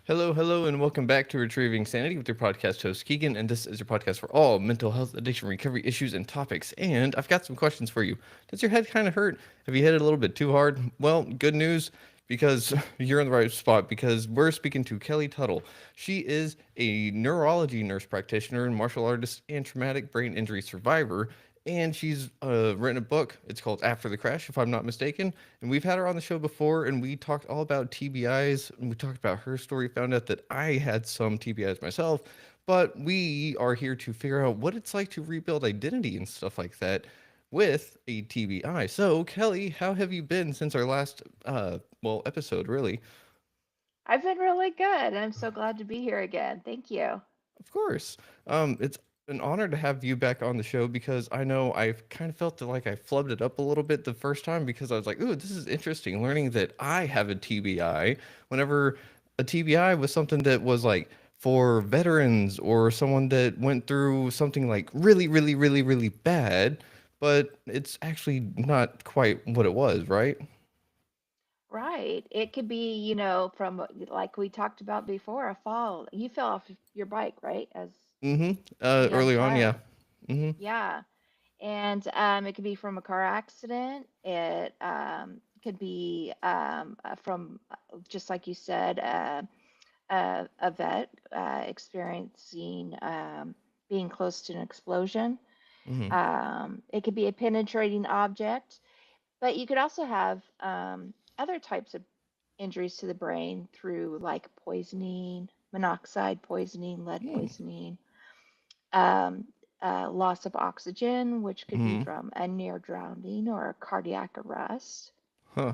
Hello, hello, and welcome back to Retrieving Sanity with your podcast host, Keegan. And this is your podcast for all mental health, addiction, recovery issues, and topics. And I've got some questions for you. Does your head kind of hurt? Have you hit it a little bit too hard? Well, good news, because you're in the right spot, because we're speaking to Kelly Tuttle. She is a neurology nurse practitioner and martial artist and traumatic brain injury survivor. And she's written a book. It's called After the Crash, if I'm not mistaken. And we've had her on the show before, and we talked all about TBIs. And we talked about her story, found out that I had some TBIs myself. But we are here to figure out what it's like to rebuild identity and stuff like that with a TBI. So, Kelly, how have you been since our last, episode, really? I've been really good. I'm so glad to be here again. Thank you. Of course. It's an honor to have you back on the show because I know I've kind of felt that like I flubbed it up a little bit the first time because I was like, ooh, this is interesting. Learning that I have a TBI whenever a TBI was something that was like for veterans or someone that went through something like really, really, really, really bad, but it's actually not quite what it was, right? Right. It could be, from like we talked about before, a fall. You fell off your bike, right? As Mm-hmm. a young Early on, yeah. child. Mm-hmm. Yeah. And it could be from a car accident. It could be from, just like you said, a vet experiencing being close to an explosion. Mm-hmm. It could be a penetrating object. But you could also have other types of injuries to the brain through like poisoning, monoxide poisoning, lead poisoning, um, loss of oxygen, which could be Mm-hmm. from a near drowning or a cardiac arrest, Huh.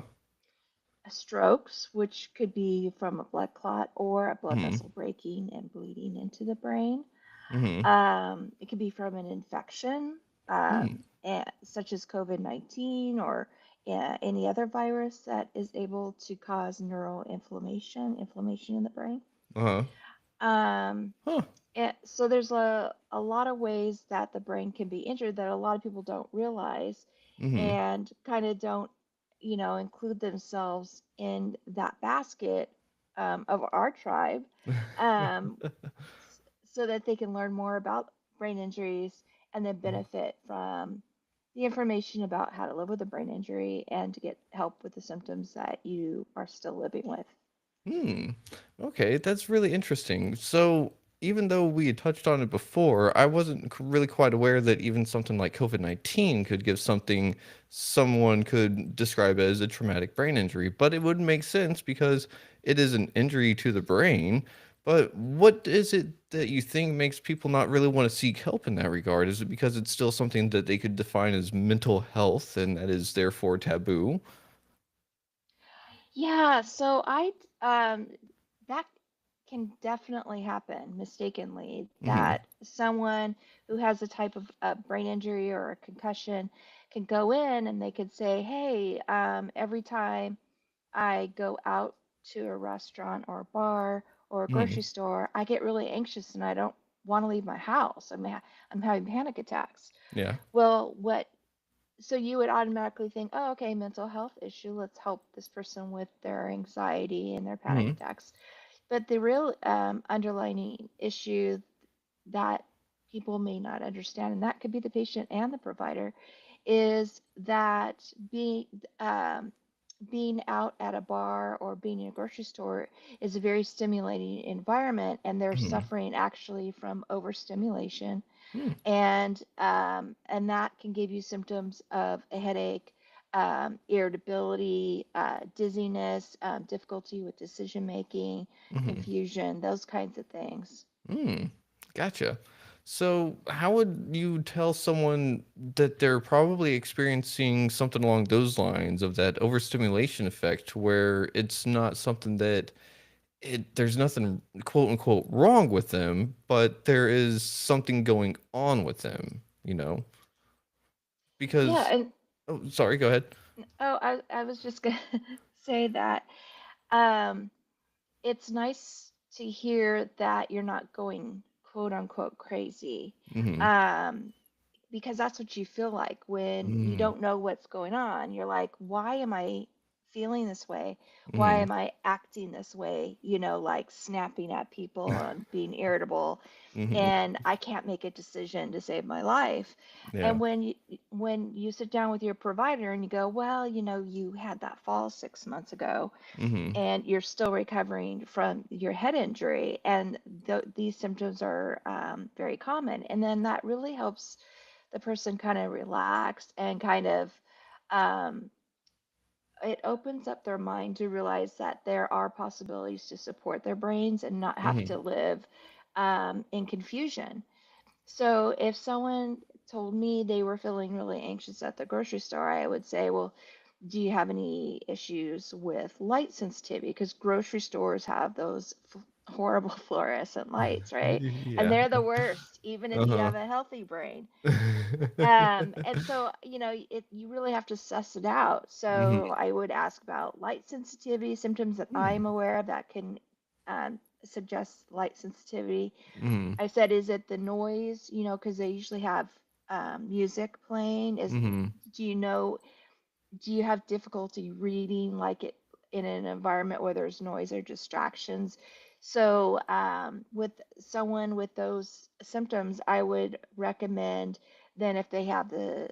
strokes, which could be from a blood clot or a blood Mm-hmm. vessel breaking and bleeding into the brain. Mm-hmm. It could be from an infection, such as COVID 19 or any other virus that is able to cause neural inflammation in the brain. Uh-huh. Um, Huh. so there's a lot of ways that the brain can be injured that a lot of people don't realize Mhm. and kind of don't, include themselves in that basket of our tribe. Um, so that they can learn more about brain injuries and then benefit from the information about how to live with a brain injury and to get help with the symptoms that you are still living with. Hmm. Okay, that's really interesting. So, even though we had touched on it before, I wasn't really quite aware that even something like COVID-19 could give something someone could describe as a traumatic brain injury. But it would make sense because it is an injury to the brain. But what is it that you think makes people not really want to seek help in that regard? Is it because it's still something that they could define as mental health and that is therefore taboo? Yeah, so that can definitely happen mistakenly Mm-hmm. that someone who has a type of brain injury or a concussion can go in and they could say, hey, every time I go out to a restaurant or a bar or a Mm-hmm. grocery store, I get really anxious and I don't want to leave my house. I'm having panic attacks. Yeah. Well, what so you would automatically think, oh, okay, mental health issue. Let's help this person with their anxiety and their panic Mm-hmm. attacks. But the real underlying issue that people may not understand, and that could be the patient and the provider, is that um, being out at a bar or being in a grocery store is a very stimulating environment, and they're Mm-hmm. suffering actually from overstimulation, Hmm. and that can give you symptoms of a headache, irritability, dizziness, difficulty with decision making, Mm-hmm. confusion, those kinds of things. Mm. Gotcha. So, how would you tell someone that they're probably experiencing something along those lines of that overstimulation effect, where it's not something that there's nothing quote unquote wrong with them, but there is something going on with them, you know? Yeah, Because, and oh, sorry, go ahead. oh, I was just gonna say that. Um, it's nice to hear that you're not going quote unquote crazy. Mm-hmm. Um, because that's what you feel like when you Mm-hmm. don't know what's going on. You're like, why am I feeling this way? Why Mm-hmm. am I acting this way? Like snapping at people and being irritable, Mm-hmm. and I can't make a decision to save my life. Yeah. And when you sit down with your provider and you go, well, you had that fall 6 months ago, Mm-hmm. and you're still recovering from your head injury, and these symptoms are very common, and then that really helps the person kind of relax and kind of um, it opens up their mind to realize that there are possibilities to support their brains and not have Mm-hmm. to live in confusion. So if someone told me they were feeling really anxious at the grocery store, I would say, well, do you have any issues with light sensitivity? Because grocery stores have those horrible fluorescent lights, right? And Yeah. they're the worst, even if you Uh-huh. have a healthy brain. And so, you really have to suss it out. Mm-hmm. So I would ask about light sensitivity, symptoms that I'm aware of that can suggest light sensitivity. Mm-hmm. I said, is it the noise? Because they usually have music playing. Mm-hmm. Do you know, do you have difficulty reading like it in an environment where there's noise or distractions? So, with someone with those symptoms, I would recommend then if they have the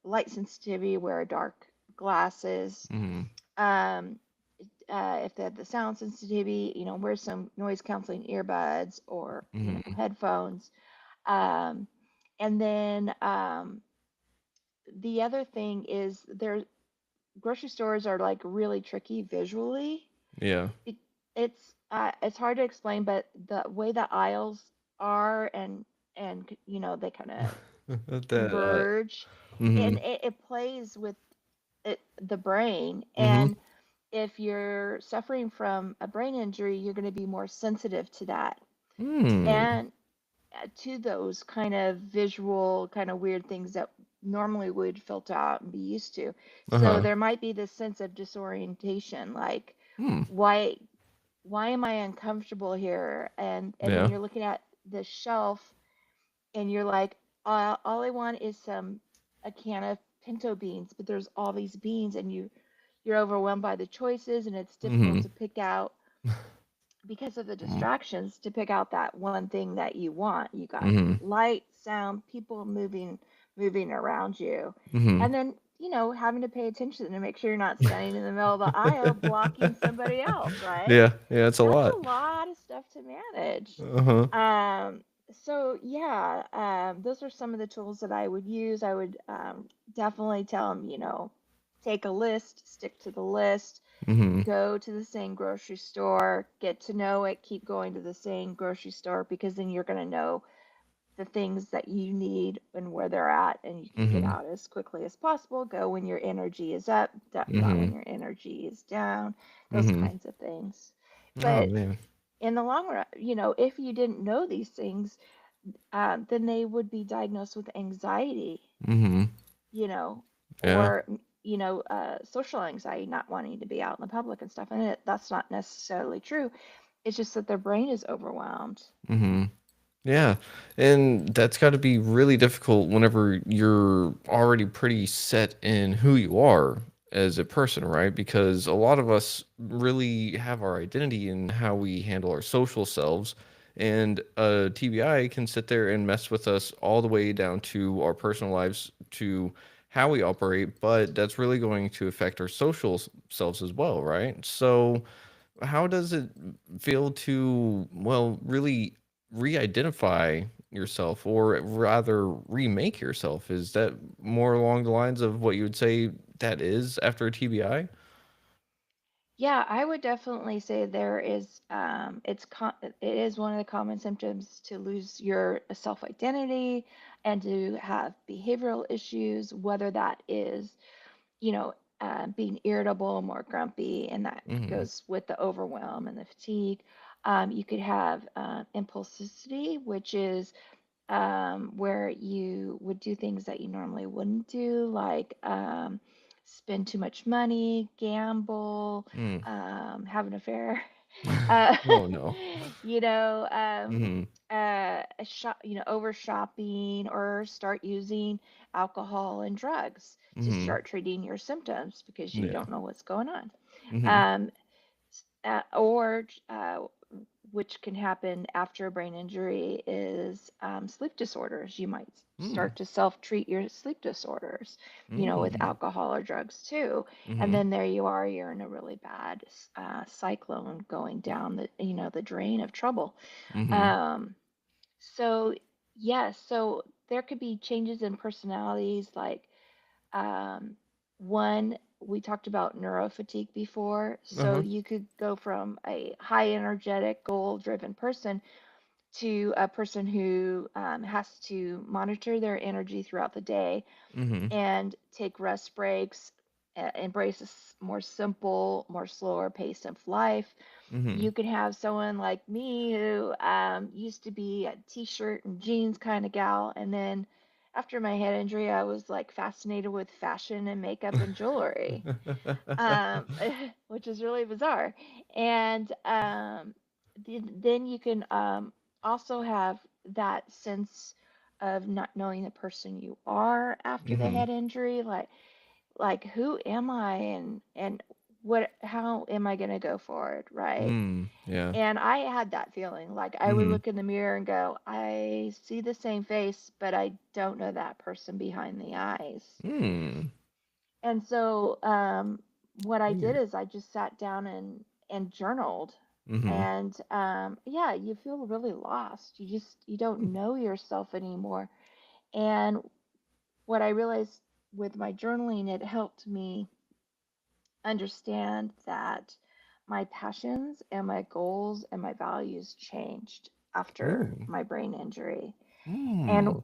light sensitivity, wear dark glasses. Mm-hmm. Um, if they have the sound sensitivity, wear some noise canceling earbuds or, Mm-hmm. headphones. Um, and then the other thing is there grocery stores are like really tricky visually. Yeah. It, it's hard to explain, but the way the aisles are and they kind of The converge, mm-hmm. and it plays with the brain. Mm-hmm. And if you're suffering from a brain injury, you're going to be more sensitive to that Mm. and to those kind of visual, kind of weird things that normally would filter out and be used to. So Uh-huh. there might be this sense of disorientation, like Hmm. why why am I uncomfortable here? And then Yeah. you're looking at the shelf and you're like, all I want is a can of pinto beans, but there's all these beans and you're overwhelmed by the choices and it's difficult Mm-hmm. to pick out because of the distractions to pick out that one thing that you want. You got Mm-hmm. light, sound, people moving around you. Mm-hmm. And then, having to pay attention to make sure you're not standing in the middle of the aisle blocking somebody else, right? Yeah. Yeah. It's a That's lot. a lot of stuff to manage. Uh-huh. So yeah, those are some of the tools that I would use. I would definitely tell them, take a list, stick to the list, Mm-hmm. go to the same grocery store, get to know it, keep going to the same grocery store because then you're going to know the things that you need and where they're at, and you can get Mm-hmm. out as quickly as possible. Go when your energy is up, not Mm-hmm. when your energy is down, those Mm-hmm. kinds of things. Oh But man. in the long run, if you didn't know these things, then they would be diagnosed with anxiety, Mm-hmm. you know, Yeah. or social anxiety, not wanting to be out in the public and stuff. And that's not necessarily true. It's just that their brain is overwhelmed. Mm-hmm. Yeah, and that's got to be really difficult whenever you're already pretty set in who you are as a person, right? Because a lot of us really have our identity in how we handle our social selves, and TBI can sit there and mess with us all the way down to our personal lives, to how we operate, but that's really going to affect our social selves as well, right? So how does it feel to, well, really re-identify yourself, or rather remake yourself? Is that more along the lines of what you would say that is after a TBI? Yeah, I would definitely say there is it is one of the common symptoms to lose your self-identity and to have behavioral issues, whether that is, being irritable, more grumpy, and that Mm-hmm. goes with the overwhelm and the fatigue. You could have impulsivity, which is where you would do things that you normally wouldn't do, like spend too much money, gamble, Mm. have an affair, uh, Oh no. you know, Mhm. over shopping or start using alcohol and drugs to Mhm. start treating your symptoms because you Yeah. don't know what's going on. Mhm. Um, or which can happen after a brain injury is sleep disorders. You might Mm. start to self-treat your sleep disorders, with Mm. alcohol or drugs too. And Mhm. then there you are, you're in a really bad cyclone going down the drain of trouble. Mhm. Um, so yes, so there could be changes in personalities like um, one, we talked about neurofatigue before. So Uh-huh. you could go from a high energetic, goal driven person to a person who has to monitor their energy throughout the day Mhm. and take rest breaks, embrace a more simple, more slower pace of life. Mhm. You could have someone like me who used to be a t-shirt and jeans kind of gal, and then after my head injury, I was like fascinated with fashion and makeup and jewelry, um, which is really bizarre. And then you can also have that sense of not knowing the person you are after the Mhm. head injury, like who am I and what how am I going to go forward, right? Mm. Yeah. And I had that feeling like I would Mhm. look in the mirror and go, I see the same face, but I don't know that person behind the eyes. Mm. And so what I did Weird. is I just sat down and journaled. Mhm. And yeah, you feel really lost. You don't know yourself anymore. And what I realized with my journaling, it helped me understand that my passions and my goals and my values changed after Oh. my brain injury. And Mm.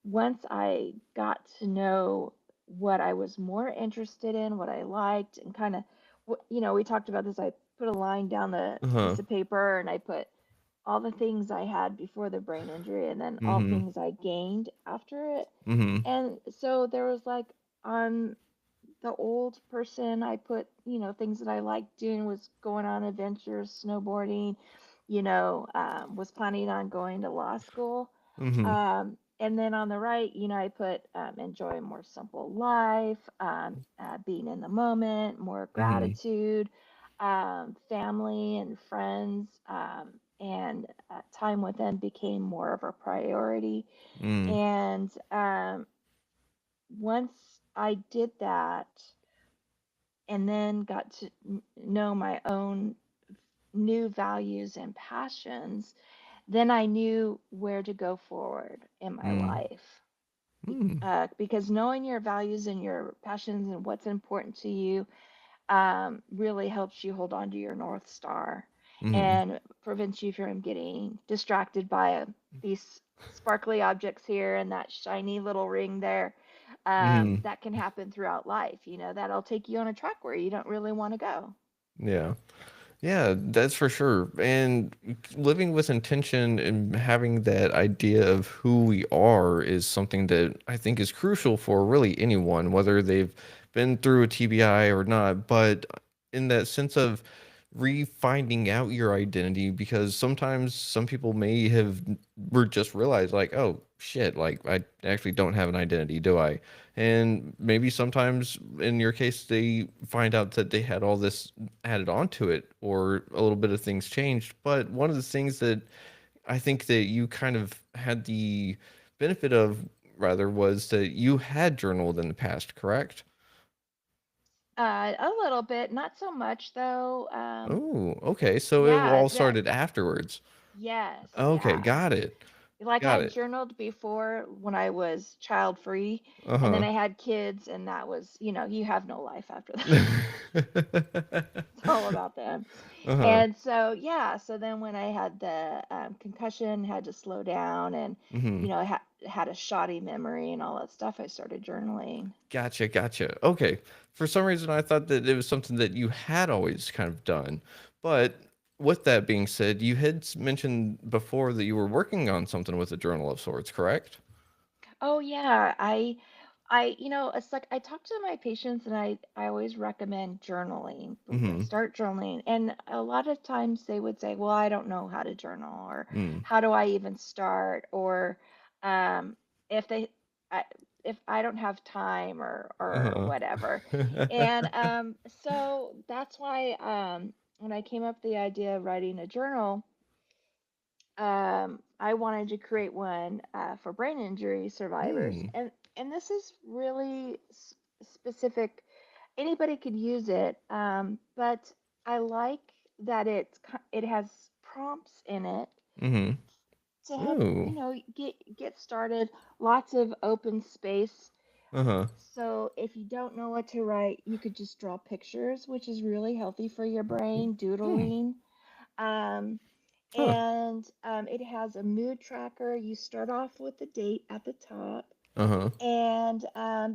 once I got to know what I was more interested in, what I liked, and kind of, we talked about this. I put a line down the Uh-huh. piece of paper and I put all the things I had before the brain injury and then all the Mhm. things I gained after it. Mhm. And so there was like on the old person, I put, things that I liked doing was going on adventures, snowboarding, was planning on going to law school. Mhm. And then on the right, I put enjoy a more simple life, being in the moment, more Mhm. gratitude, family and friends, and time with them became more of a priority. Mm. And once I did that, and then got to know my own new values and passions, then I knew where to go forward in my Mm. life. Mm. Because knowing your values and your passions and what's important to you really helps you hold on to your North Star Mhm. and prevents you from getting distracted by these sparkly objects here and that shiny little ring there. Mhm. That can happen throughout life, that'll take you on a track where you don't really want to go. Yeah. Yeah, that's for sure. And living with intention and having that idea of who we are is something that I think is crucial for really anyone, whether they've been through a TBI or not. But in that sense of refinding out your identity, because sometimes some people may have were just realized like, oh shit, like I actually don't have an identity, do I? And maybe sometimes in your case they find out that they had all this added onto it or a little bit of things changed. But one of the things that I think that you kind of had the benefit of rather was that you had journaled in the past, correct? A little bit, not so much though. Oh, okay. So it Yeah, all yeah, started afterwards. yes, Okay, yeah. got it. Like Got I it. journaled before when I was child free, and then Uh-huh. I had kids, and that was, you have no life after that. It's all about them. Uh-huh. And so, yeah, so then when I had the concussion, had to slow down, and, Hmm. I had a shoddy memory and all that stuff, I started journaling. Gotcha, gotcha. Okay. For some reason, I thought that it was something that you had always kind of done. But with that being said, you had mentioned before that you were working on something with a journal of sorts, correct? Oh, yeah, it's like I talk to my patients and I always recommend journaling. Mhm. Start journaling. And a lot of times they would say, "Well, I don't know how to journal," or Mm. "How do I even start?" Or um, if they I, if I don't have time or Uh-huh. whatever. And so that's why when I came up with the idea of writing a journal, I wanted to create one for brain injury survivors, Mm. and this is really specific. Anybody could use it, but I like that it has prompts in it Mhm. to help Ooh. get started. Lots of open space. Uh-huh. So if you don't know what to write, you could just draw pictures, which is really healthy for your brain. Mm. Doodling. Um, Huh. and it has a mood tracker. You start off with the date at the top, Uh-huh. and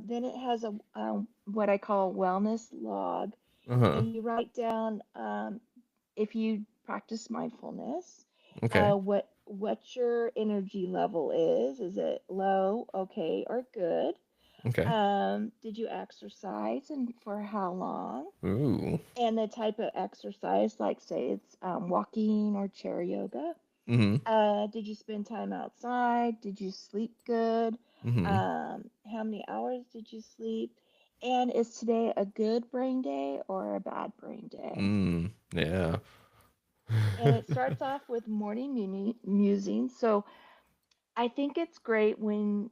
then it has a what I call wellness log, Uh-huh. and you write down if you practice mindfulness, Okay. what your energy level is. Is it low, okay, or good? Okay. Did you exercise and for how long? Ooh. And the type of exercise, like say it's walking or chair yoga. Mhm. Did you spend time outside? Did you sleep good? Mhm. How many hours did you sleep? And is today a good brain day or a bad brain day? Mm. Yeah. And it starts off with morning musing. So I think it's great when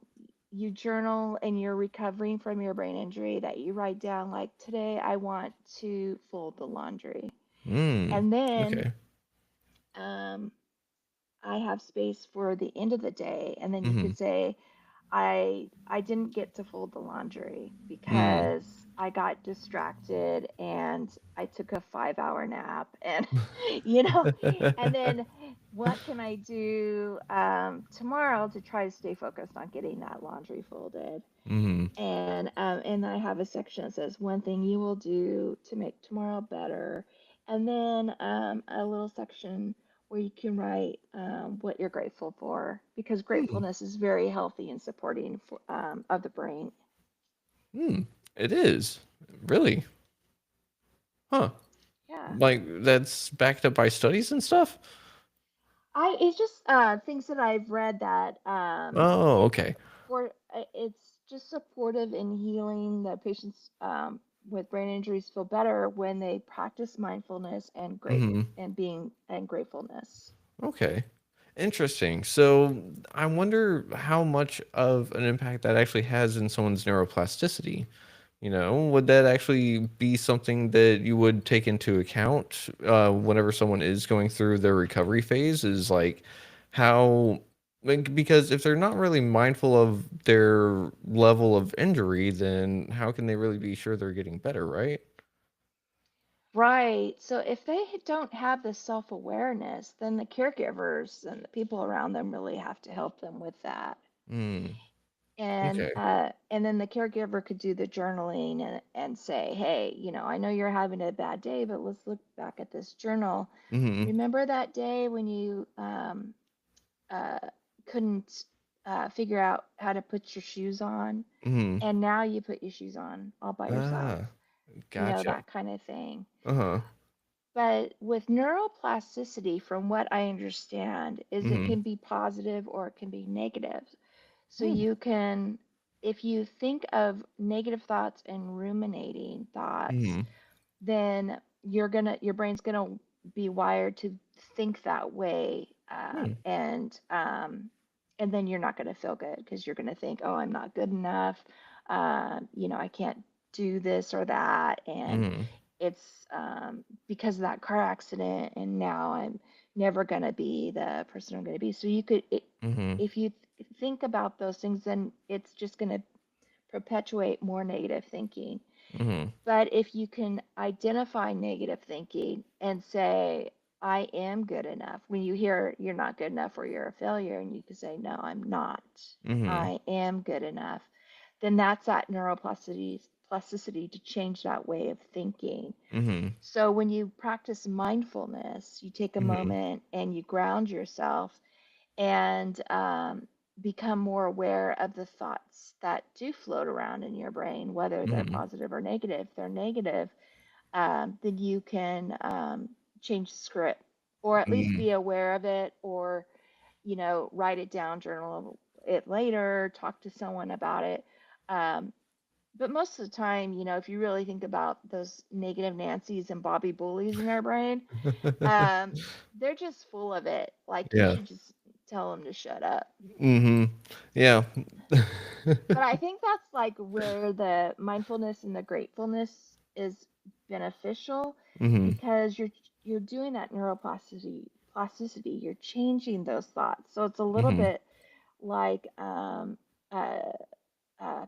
you journal and you're recovering from your brain injury that you write down, like, today I want to fold the laundry. Mm. And then Okay. um, I have space for the end of the day. And then you Mhm. could say, I didn't get to fold the laundry Mm. because I got distracted and I took a 5 hour nap and you know and then what can I do tomorrow to try to stay focused on getting that laundry folded, Mhm. and I have a section that says one thing you will do to make tomorrow better, and then a little section where you can write what you're grateful for, because Mm. gratefulness is very healthy and supporting of the brain. Mm. It is. Really? Huh. Yeah, Like that's backed up by studies and stuff? I it's just things that I've read that Oh, it's okay. for it's just supportive in healing. The patients with brain injuries feel better when they practice mindfulness and Mhm. being and gratefulness. Okay. Interesting. So I wonder how much of an impact that actually has in someone's neuroplasticity. Would that actually be something that you would take into account whenever someone is going through their recovery phase? Is like how, like, because if they're not really mindful of their level of injury, then how can they really be sure they're getting better, right? Right. So if they don't have the self-awareness, then the caregivers and the people around them really have to help them with that. Mm, And okay. then the caregiver could do the journaling and say, hey, I know you're having a bad day, but let's look back at this journal. Mm-hmm. Remember that day when you uh, couldn't figure out how to put your shoes on, Mm-hmm. and now you put your shoes on all by yourself, Ah, gotcha. that kind of thing. Uh-huh. But with neuroplasticity, from what I understand, is it Mm-hmm. can be positive or it can be negative. So Mm, you can, if you think of negative thoughts and ruminating thoughts, mm-hmm. then your brain's gonna be wired to think that way, Mm, and then you're not gonna feel good because you're gonna think, oh, I'm not good enough, I can't do this or that, and mm-hmm. it's because of that car accident, and now I'm never gonna be the person I'm gonna be. So Mm-hmm. if you think about those things, then it's just gonna perpetuate more negative thinking. Mm-hmm. But if you can identify negative thinking and say, I am good enough, when you hear you're not good enough or you're a failure, and you can say, no, I'm not, Mm-hmm. I am good enough, then that's that plasticity to change that way of thinking. Mm-hmm. So when you practice mindfulness, you take a Mm-hmm. moment and you ground yourself, and become more aware of the thoughts that do float around in your brain, whether they're Mm-hmm. positive or negative. If they're negative, then you can change the script, or at least Mm-hmm. be aware of it, or write it down, journal it later, talk to someone about it. Um, but most of the time, if you really think about those negative Nancy's and Bobby Bullies in our brain, um, they're just full of it. Like you Yeah. should just tell them to shut up. Mm-hmm. Yeah. But I think that's like where the mindfulness and the gratefulness is beneficial, Mm-hmm. because you're doing that plasticity. You're changing those thoughts. So it's a little Mm-hmm. bit like uh,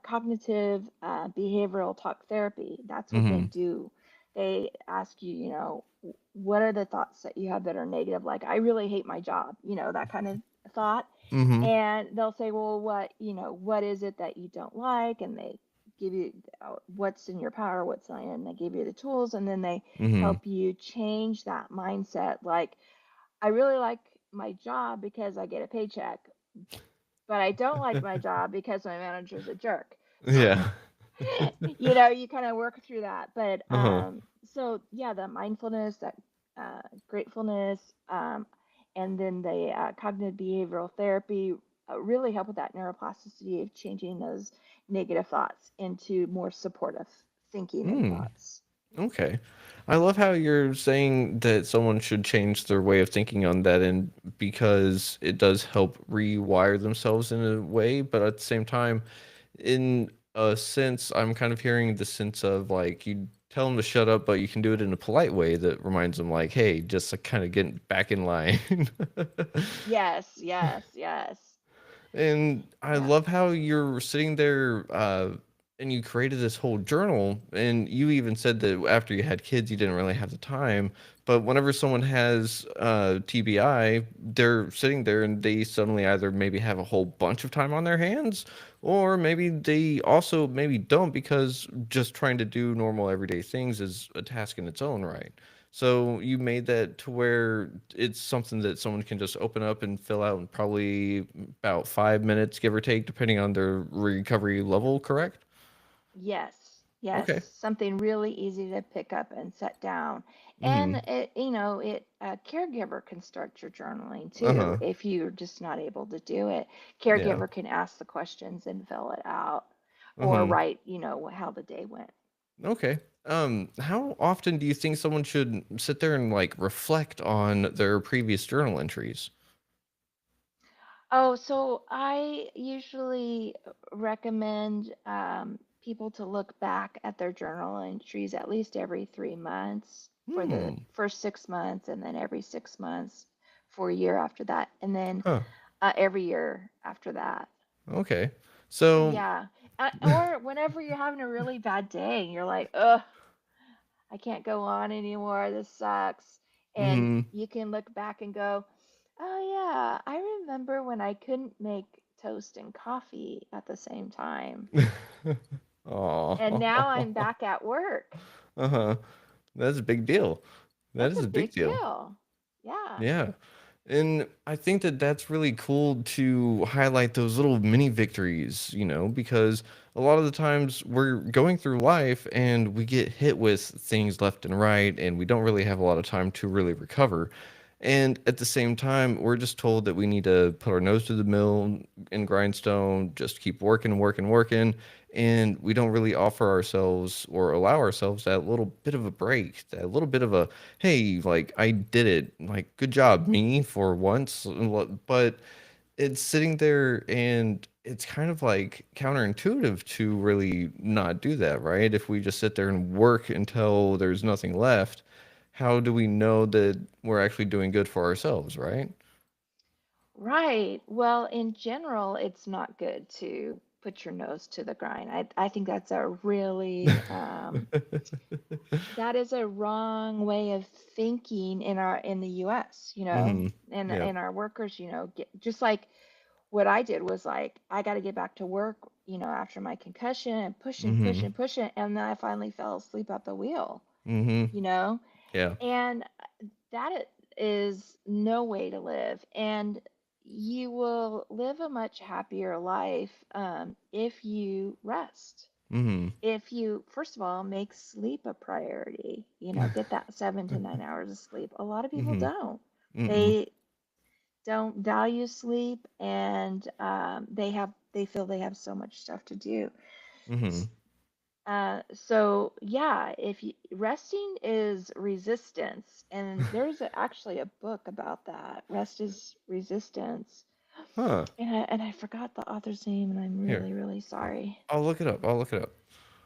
cognitive behavioral talk therapy. That's what they Mm-hmm. do. They ask you, what are the thoughts that you have that are negative? Like, I really hate my job, that kind of thought. Mm-hmm. And they'll say, well, what is it that you don't like? And they give you what's in your power, what's not, and they give you the tools, and then they Mm-hmm. help you change that mindset. Like, I really like my job because I get a paycheck, but I don't like my job because my manager's a jerk. So, Yeah. you kind of work through that. But Uh-huh. so yeah, the mindfulness, that gratefulness, and then the cognitive behavioral therapy really help with that neuroplasticity of changing those negative thoughts into more supportive thinking and Mm. thoughts. Okay. I love how you're saying that someone should change their way of thinking on that end because it does help rewire themselves in a way, but at the same time, in a sense, I'm kind of hearing the sense of like you tell them to shut up, but you can do it in a polite way that reminds them like, hey, just like, kind of get back in line. Yes, yes, yes. And I Yeah. love how you're sitting there and you created this whole journal. And you even said that after you had kids, you didn't really have the time. But whenever someone has TBI, they're sitting there and they suddenly either maybe have a whole bunch of time on their hands, or maybe they also maybe don't because just trying to do normal everyday things is a task in its own right. So you made that to where it's something that someone can just open up and fill out in probably about 5 minutes, give or take, depending on their recovery level, correct? Yes, yes, Okay. something really easy to pick up and set down. And Mm-hmm. a caregiver can start your journaling too Uh-huh. if you're just not able to do it. Yeah. Caregiver can ask the questions and fill it out, or Uh-huh. write, how the day went. Okay. How often do you think someone should sit there and like reflect on their previous journal entries? Oh, so I usually recommend people to look back at their journal entries at least every 3 months for the Hmm. first 6 months, and then every 6 months for a year after that, and then Huh. every year after that. Okay. So, Yeah. Or whenever you're having a really bad day and you're like, ugh, I can't go on anymore. This sucks. And mm-hmm. you can look back and go, oh, yeah, I remember when I couldn't make toast and coffee at the same time. And now I'm Oh. back at work. Uh-huh. That's a big deal. That That's is a a big big deal. deal. Yeah. Yeah. And I think that that's really cool to highlight those little mini victories, because a lot of the times we're going through life and we get hit with things left and right, and we don't really have a lot of time to really recover. And at the same time, we're just told that we need to put our nose to the mill and grindstone, just keep working, working, working. And we don't really offer ourselves or allow ourselves that little bit of a break, that little bit of a, hey, like I did it, like good job, me for once. But it's sitting there and it's kind of like counterintuitive to really not do that, right? If we just sit there and work until there's nothing left, how do we know that we're actually doing good for ourselves, right? Right. Well, in general, it's not good to put your nose to the grind. I think that's a really that is a wrong way of thinking in the US, Hmm. Yeah. and our workers, just like what I did was like I got to get back to work, after my concussion, and pushing, Hmm. pushing, pushing, and then I finally fell asleep at the wheel, Hmm. you know, Yeah. and that is no way to live. And you will live a much happier life if you rest. Mm-hmm. If you, first of all, make sleep a priority, get that 7 to 9 hours of sleep. A lot of people Mm-hmm. don't. Mm-mm. They don't value sleep, and they feel they have so much stuff to do. Mm-hmm. So yeah, if you, resting is resistance, and there's actually a book about that. Rest is resistance, Huh. and I forgot the author's name, and I'm Here. really really sorry. I'll look it up. I'll look it up.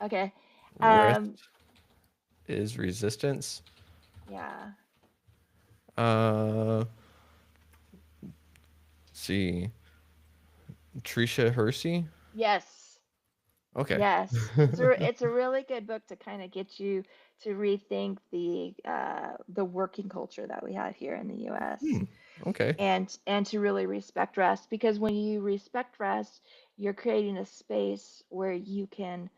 Okay, um, Rest is resistance. yeah, Uh, see. Trisha Hersey. yes. Okay. Yes, it's a really good book to kind of get you to rethink the working culture that we have here in the U.S. Hmm. Okay. and to really respect rest, because when you respect rest, you're creating a space where you can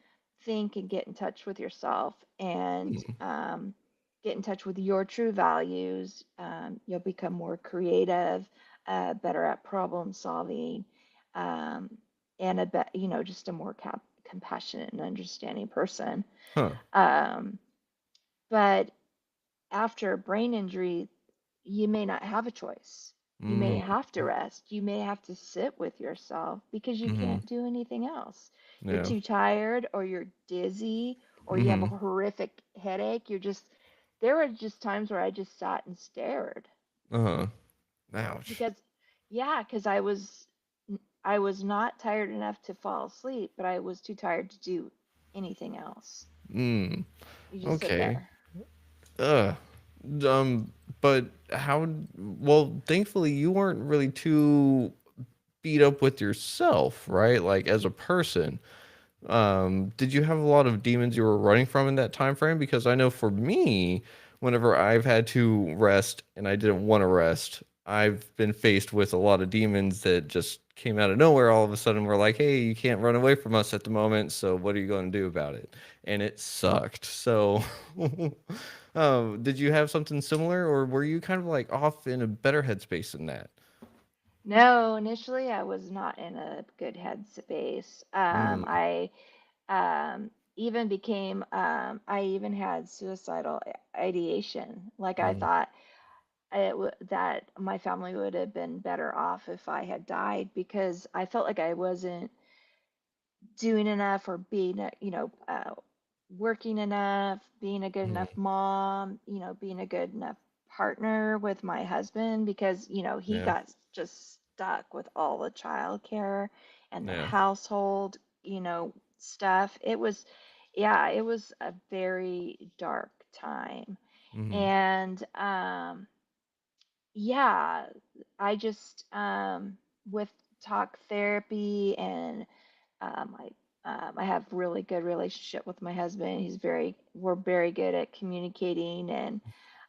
think and get in touch with yourself, and Hmm. get in touch with your true values. You'll become more creative, better at problem solving, um, and just a more compassionate and understanding person. Huh. Um, but after a brain injury, you may not have a choice. You may Mm. have to rest. You may have to sit with yourself because you Mm-hmm. can't do anything else. You're Yeah. too tired, or you're dizzy, or you have a Mm-hmm. horrific headache. There were just times where I just sat and stared Uh-huh. Ouch. because, yeah, because I was not tired enough to fall asleep, but I was too tired to do anything else. Mm. You just sit Okay. there. Ugh. But well, thankfully you weren't really too beat up with yourself, right? Like as a person. Did you have a lot of demons you were running from in that time frame? Because I know for me, whenever I've had to rest and I didn't want to rest, I've been faced with a lot of demons that just came out of nowhere. All of a sudden, we're like, "Hey, you can't run away from us at the moment. So what are you going to do about it?" And it sucked. So, did you have something similar, or were you kind of like off in a better headspace than that? No, initially I was not in a good headspace. Mm, I even had suicidal ideation. Like, I mm, thought that my family would have been better off if I had died, because I felt like I wasn't doing enough, or being working enough, being a good enough mm, mom, being a good enough partner with my husband, because he yeah, got just stuck with all the childcare and the yeah. household, stuff. Yeah, it was a very dark time. Mm-hmm. And yeah, I just with talk therapy, and I have really good relationship with my husband. We're very good at communicating, and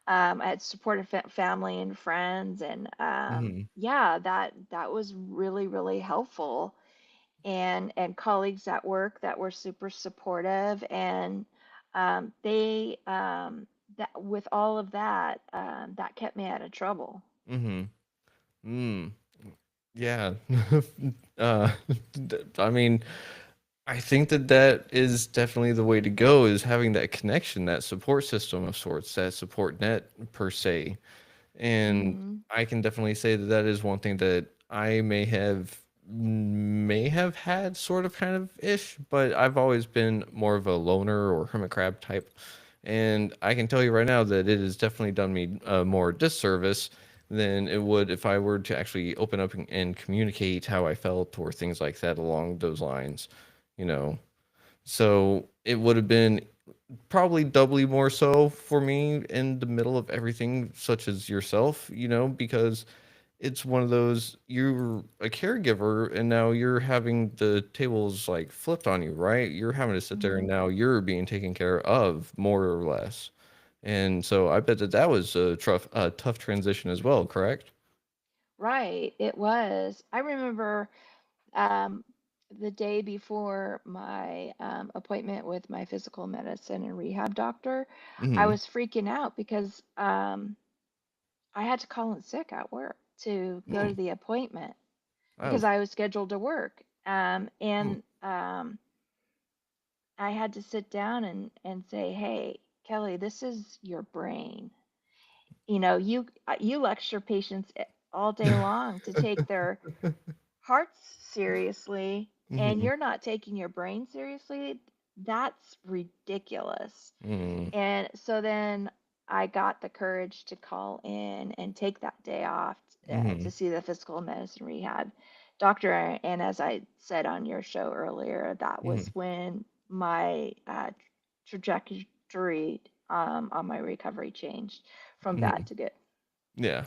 I had supportive family and friends, and Mm-hmm. yeah, that was really really helpful, and colleagues at work that were super supportive, and they that with all of that, that kept me out of trouble. Mm-hmm. Mm. Yeah. uh, I mean, I think that that is definitely the way to go is having that connection, that support system of sorts, that support net per se. And Hmm. I can definitely say that that is one thing that I may have had sort of kind of ish, but I've always been more of a loner or hermit crab type. And I can tell you right now that it has definitely done me more disservice than it would if I were to actually open up and communicate how I felt or things like that along those lines, you know. So it would have been probably doubly more so for me in the middle of everything, such as yourself, because it's one of those you're a caregiver and now you're having the tables like flipped on you, right? You're having to sit there and Hmm. now you're being taken care of more or less. And so I bet that that was a tough transition as well, correct? Right, it was. I remember um, the day before my appointment with my physical medicine and rehab doctor, I Mm-hmm. was freaking out because I had to call in sick at work. to go Hmm. to the appointment Oh. because I was scheduled to work. Hmm. And I had to sit down and say, "Hey, Kelly, this is your brain. You lecture patients all day long to take their hearts seriously, and Hmm. you're not taking your brain seriously. That's ridiculous." Hmm. And so then I got the courage to call in and take that day off Hmm. to see the physical medicine rehab doctor. And as I said on your show earlier, that was Hmm. when my trajectory on my recovery changed from Hmm. bad to good. Yeah.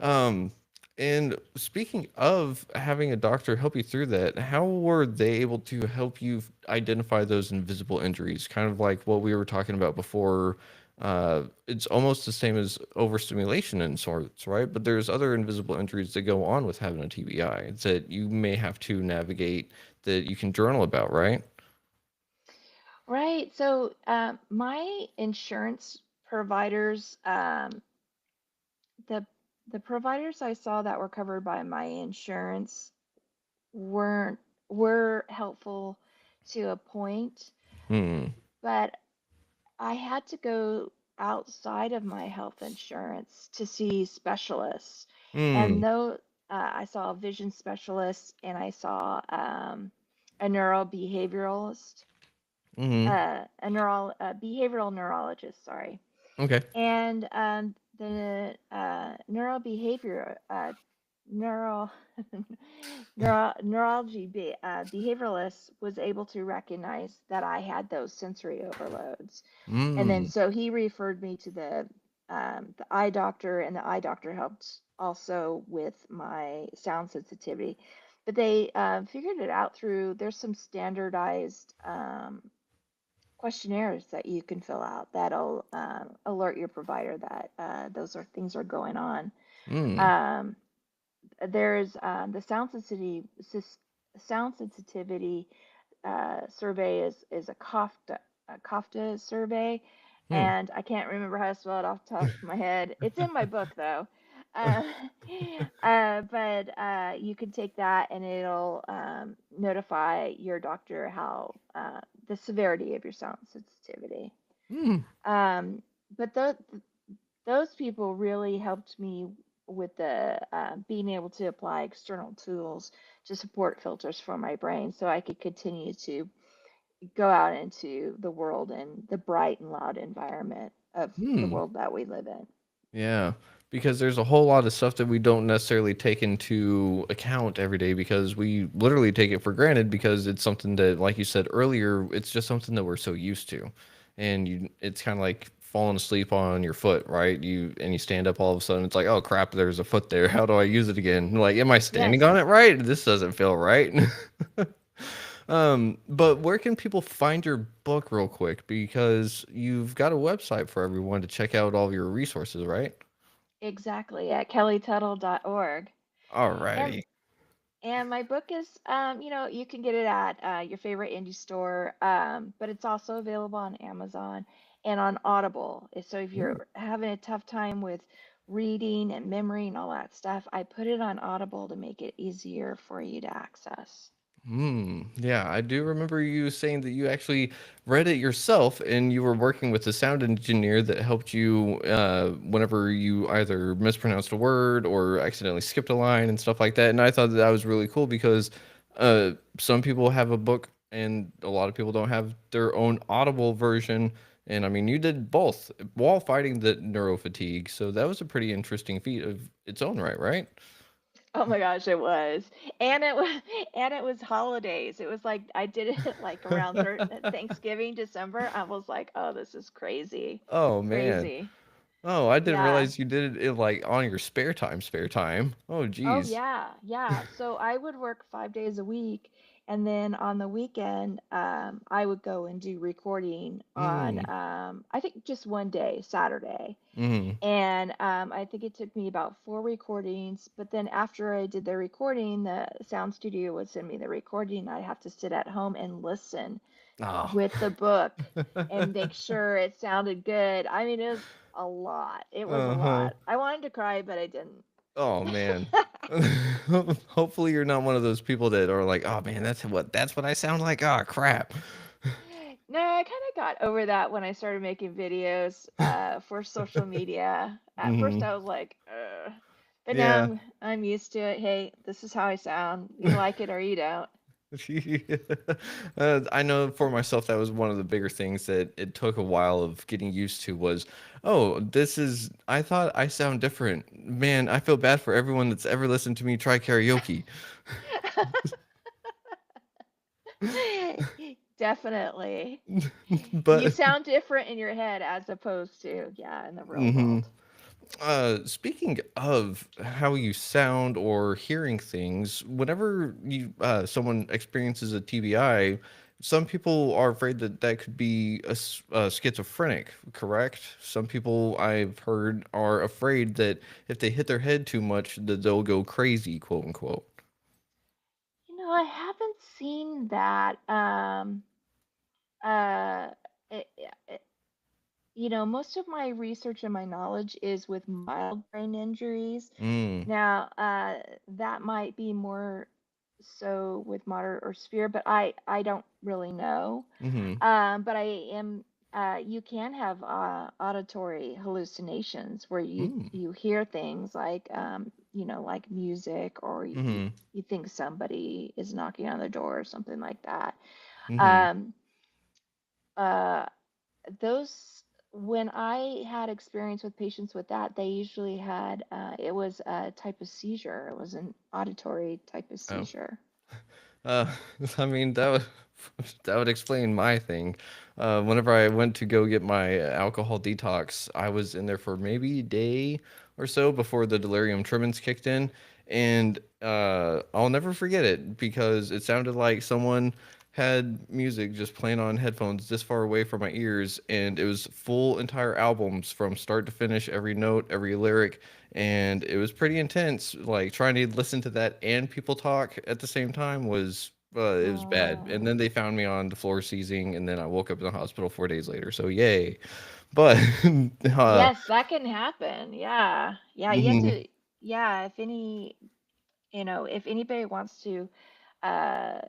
um, and speaking of having a doctor help you through that, how were they able to help you identify those invisible injuries? Kind of like what we were talking about before. It's almost the same as overstimulation in sorts, right? But there's other invisible injuries that go on with having a TBI that you may have to navigate that you can journal about, right? Right. So my insurance providers, the the providers I saw that were covered by my insurance weren't were helpful to a point, Hmm. but I had to go outside of my health insurance to see specialists. And Hmm. though I saw a vision specialist and I saw a neurobehavioralist, Hmm. a behavioral neurologist, sorry. Okay. And the neuro neurology behavioralist was able to recognize that I had those sensory overloads, and then Hmm. so he referred me to the eye doctor, and the eye doctor helped also with my sound sensitivity. But they figured it out through there's some standardized questionnaires that you can fill out that'll alert your provider that those are things are going on. Hmm. Um, there's the sound sensitivity survey is a COFTA survey, Hmm. and I can't remember how to spell it off the top of my head. It's in my book though. Uh, but you can take that and it'll notify your doctor how the severity of your sound sensitivity. Hmm. Um, but those people really helped me with the being able to apply external tools to support filters for my brain so I could continue to go out into the world and the bright and loud environment of the Hmm. world that we live in. Yeah, because there's a whole lot of stuff that we don't necessarily take into account every day because we literally take it for granted because it's something that, like you said earlier, it's just something that we're so used to. And it's kind of like falling asleep on your foot, right? You stand up all of a sudden, it's like, oh crap, there's a foot there. How do I use it again? Like, am I standing Yes. on it right? This doesn't feel right. But where can people find your book real quick? Because you've got a website for everyone to check out all of your resources, right? Exactly, at kellytuttle.org. And Alrighty. and my book is you can get it at your favorite indie store, but it's also available on Amazon and on Audible. So if Mm. you're having a tough time with reading and memory and all that stuff, I put it on Audible to make it easier for you to access. Yeah, I do remember you saying that you actually read it yourself and you were working with a sound engineer that helped you whenever you either mispronounced a word or accidentally skipped a line and stuff like that. And I thought that was really cool because some people have a book and a lot of people don't have their own audible version. And I mean, you did both while fighting the neuro fatigue. So that was a pretty interesting feat of its own right, right? Oh my gosh, it was. And it was and it was holidays. It was like I did it like around Thanksgiving, December. I was like, "Oh, this is crazy. Oh, man. Crazy." Oh, I didn't Yeah. realize you did it, like, on your spare time, spare time. Oh, Oh geez. yeah, yeah. So I would work 5 days a week, and then on the weekend, I would go and do recording on, Mm, I think just one day, Saturday. mhm. And I think it took me about four recordings. But then after I did the recording, the sound studio would send me the recording. I'd have to sit at home and listen Oh. with the book and make sure it sounded good. I mean, it was a lot. It was a Uh-huh. lot. I wanted to cry, but I didn't. Oh man. Hopefully you're not one of those people that are like, oh man, that's what I sound like. Oh crap. No, I kind of got over that when I started making videos for social media. At first, Hmm. I was like, ugh. But now Yeah. I'm used to it. Hey, this is how I sound. You like it or you don't. I know for myself that was one of the bigger things that it took a while of getting used to was, oh, I thought I sound different. Man, I feel bad for everyone that's ever listened to me try karaoke. Definitely. You But sound different in your head as opposed to, yeah, in the real mhm. world. Speaking of how you sound or hearing things, whenever someone experiences a TBI, some people are afraid that that could be schizophrenic, correct? Some people I've heard are afraid that if they hit their head too much, that they'll go crazy, quote unquote. I haven't seen that. Uh, it, it, Most of my research and my knowledge is with mild brain injuries. Mm. Now, that might be more so with moderate or severe, but I don't really know. Mm-hmm. But you can have auditory hallucinations where Mm. you hear things like, like music, or Mm-hmm. you think somebody is knocking on the door or something like that. Mm-hmm. Um, uh, those When I had experience with patients with that, they usually had it was a type of seizure. It was an auditory type of Oh. seizure. Uh, I mean that would that would explain my thing. Whenever I went to go get my alcohol detox, I was in there for maybe a day or so before the delirium tremens kicked in, and I'll never forget it because it sounded like someone had music just playing on headphones this far away from my ears, and it was full entire albums from start to finish, every note, every lyric, and it was pretty intense. Like trying to listen to that and people talk at the same time was it was bad. And Oh, then they found me on the floor seizing, and then I woke up in the hospital 4 days later. So yay! But yes, that can happen. Yeah, yeah. You have mhm, to. Yeah, if anybody wants to uh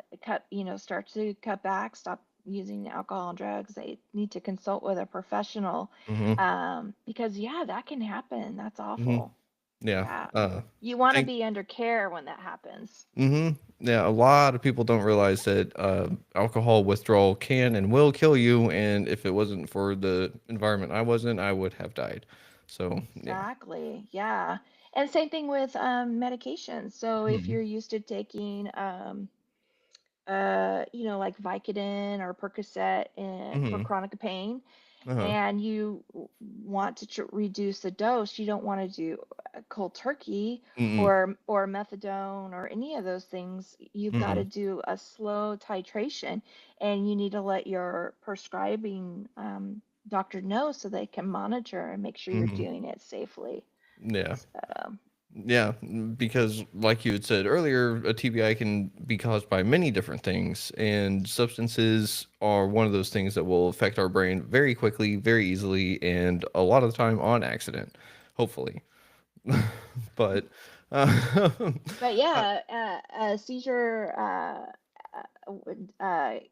start to cut back, stop using alcohol and drugs, they need to consult with a professional, mhm, because yeah, that can happen. That's mhm, awful. yeah. Yeah. You want to Thank be under care when that happens. Yeah, a lot of people don't realize that alcohol withdrawal can and will kill you, and if it wasn't for the environment I was in, I would have died. So yeah. Exactly. Yeah. And same thing with medications. So if Mhm, you're used to taking like Vicodin or Percocet for mhm, chronic pain, uh-huh, and you want to reduce the dose, you don't want to do a cold turkey mm-mm, or methadone or any of those things. You've got to mm-mm, do a slow titration, and you need to let your prescribing doctor know so they can monitor and make sure you're mhm. doing it safely. Yeah. So, Yeah, because like you had said earlier, a TBI can be caused by many different things, and substances are one of those things that will affect our brain very quickly, very easily, and a lot of the time on accident, hopefully. But uh, but uh, yeah, a seizure.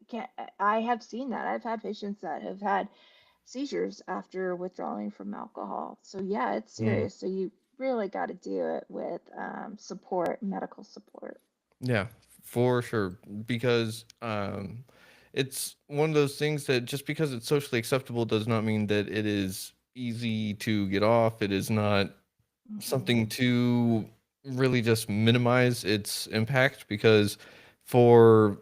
Can I have seen that. I've had patients that have had seizures after withdrawing from alcohol. So yeah, it's mm, serious. So you really got to do it with support, medical support. yeah, for sure, because it's one of those things that just because it's socially acceptable does not mean that it is easy to get off. It is not something Hmm. to really just minimize its impact because for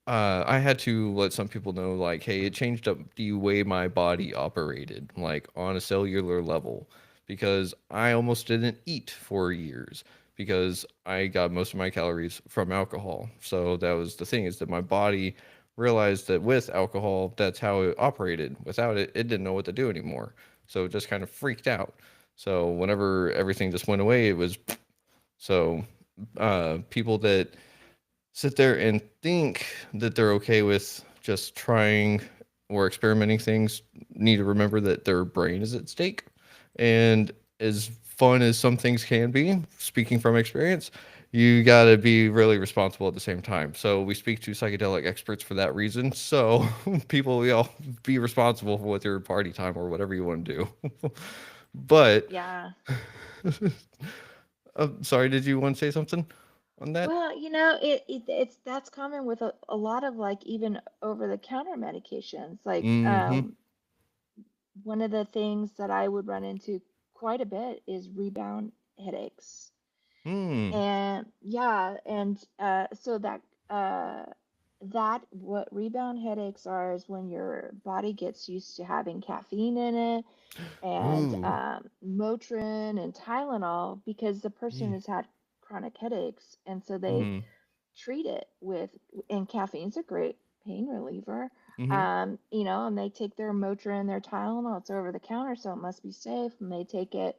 I had to let some people know like, hey, it changed up the way my body operated, like on a cellular level, because I almost didn't eat for years because I got most of my calories from alcohol. So that was the thing, is that my body realized that with alcohol, that's how it operated. Without it, it didn't know what to do anymore. So it just kind of freaked out. So whenever everything just went away, it was so people that sit there and think that they're okay with just trying or experimenting things need to remember that their brain is at stake. And as fun as some things can be, speaking from experience, you got to be really responsible at the same time. So we speak to psychedelic experts for that reason. So people, we all be responsible for with your party time or whatever you want to do. But Yeah. sorry, did you want to say something on that? Well, it's that's common with a lot of like even over the counter medications. Like Mm-hmm. one of the things that I would run into quite a bit is rebound headaches. Mm. And yeah, and so uh that what rebound headaches are is when your body gets used to having caffeine in it and Ooh. Motrin and Tylenol because the person Yeah. has had chronic headaches, and so they Mm-hmm. treat it with, and caffeine's a great pain reliever. Mm-hmm. And they take their Motrin, their Tylenol, it's over the counter, so it must be safe, and they take it.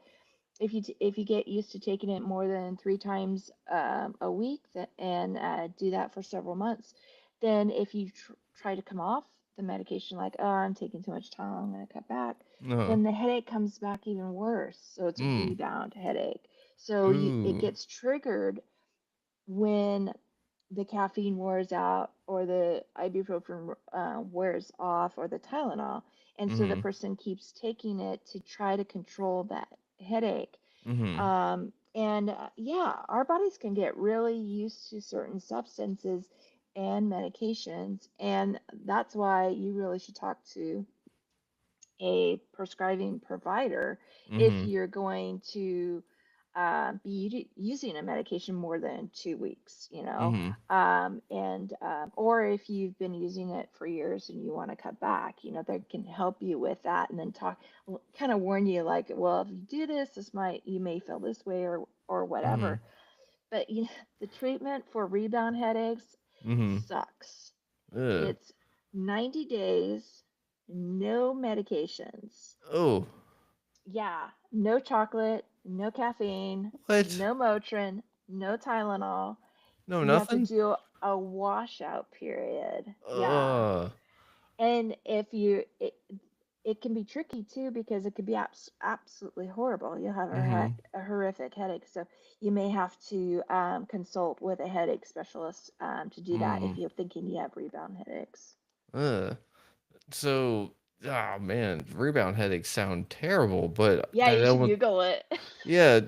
If you get used to taking it more than 3 times a week and do that for several months, then if you try to come off the medication, like, oh, I'm taking too much Tylenol, I'm going to cut back, Uh. then the headache comes back even worse. So it's a Mm. rebound headache. So it Ooh. gets triggered when the caffeine wears out or the ibuprofen wears off or the Tylenol. And so the Mm-hmm. person keeps taking it to try to control that headache. Mm-hmm. And yeah, our bodies can get really used to certain substances and medications. And that's why you really should talk to a prescribing provider if Mm-hmm. you're going to be using a medication more than 2 weeks, Mm-hmm. and or if you've been using it for years and you want to cut back, they can help you with that and then kind of warn you like, well, if you do this, you may feel this way or Mm-hmm. whatever. But the treatment for rebound headaches Mm-hmm. sucks. Ugh. It's 90 days, no medications. Oh. Yeah, no chocolate, no caffeine, What? no Motrin, no Tylenol. No, You have to nothing? do a washout period. Yeah. Uh. And it can be tricky too because it could be absolutely horrible. You'll have Mm-hmm. a horrific headache. So you may have to consult with a headache specialist to do that Mm. if you're thinking you have rebound headaches. Uh. So, ah, man, rebound headaches sound terrible, but Yeah, that you should almost, Google it. yeah,